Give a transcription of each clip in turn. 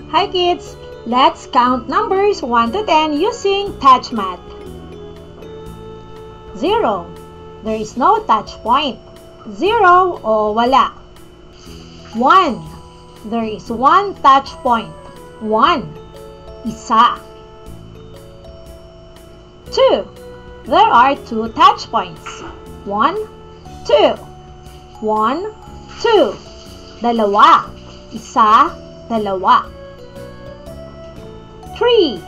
Hi kids! Let's count numbers 1 to 10 using touch math. 0. There is no touch point. 0 o wala. 1. There is one touch point. 1. Isa. 2. There are two touch points. 1, 2. 1, 2. Dalawa. Isa, dalawa. 3.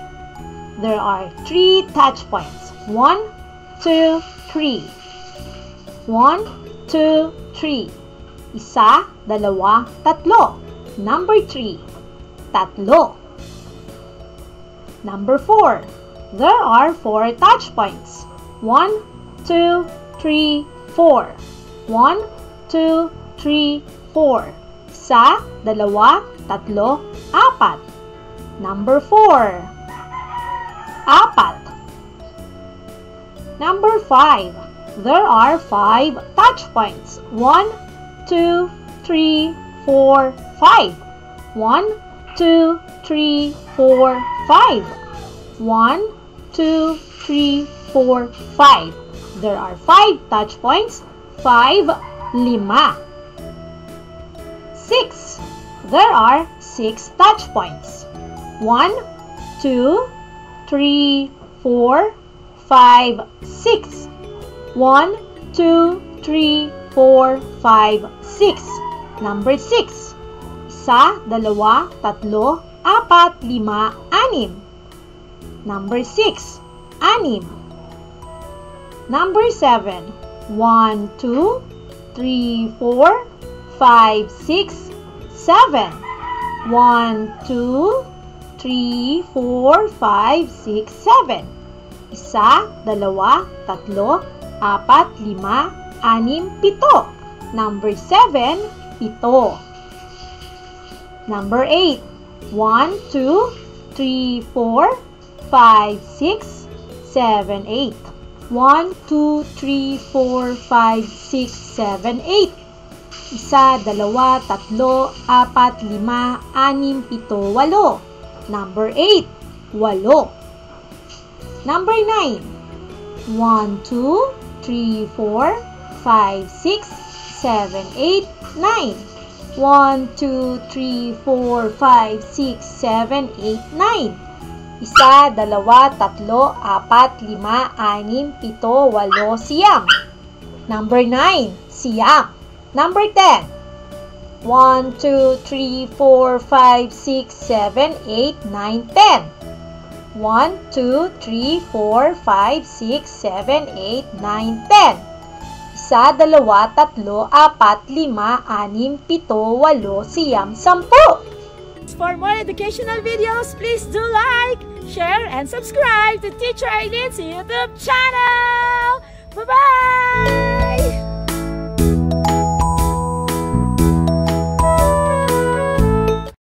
There are three touch points. 1, 2, 3. 1, 2, 3. Isa, dalawa, tatlo. Number 3. Tatlo. Number 4. There are 4 touch points. 1, 2, 3, 4. 1, 2, 3, 4. Isa, dalawa, tatlo, apat. Number 4. Apat. Number 5. There are 5 touch points. 1, 2, 3, 4, 5. 1, 2, 3, 4, 5. 1, 2, 3, 4, 5. There are 5 touch points. 5, lima. 6. There are 6 touch points. 1, 2, 3, 4, 5, 6. 1, 2, 3, 4, 5, 6. Number 6. Isa, dalawa, tatlo, apat, lima, anim. Number 6. Anim. Number 7. 1, 2, 3, 4, 5, 6, 7. 1, 2, 3, 4, 5, 6, 7. Isa, dalawa, tatlo, apat, lima, anim, pito. Number 7, pito. Number 8. 1, 2, 3, 4, 5, 6, 7, 8. 1, 2, 3, 4, 5, 6, 7, 8. Isa, dalawa, tatlo, apat, lima, anim, pito, walo. Number 8. Walo. Number 9. 1, 2, 3, 4, 5, 6, 7, 8, 9. 1, 2, 3, 4, 5, 6, 7, 8, 9. Isa, dalawa, tatlo, apat, lima, anim, pito, walo, siyam. Number 9. Siyam. Number 10. 1, 2, 3, 4, 5, 6, 7, 8, 9, 10. 1, 2, 3, 4, 5, 6, 7, 8, 9, 10. Isa, dalawa, tatlo, apat, lima, anim, pito, walo, siyam, sampu. For more educational videos, please do like, share, and subscribe to Teacher Eileen's YouTube channel!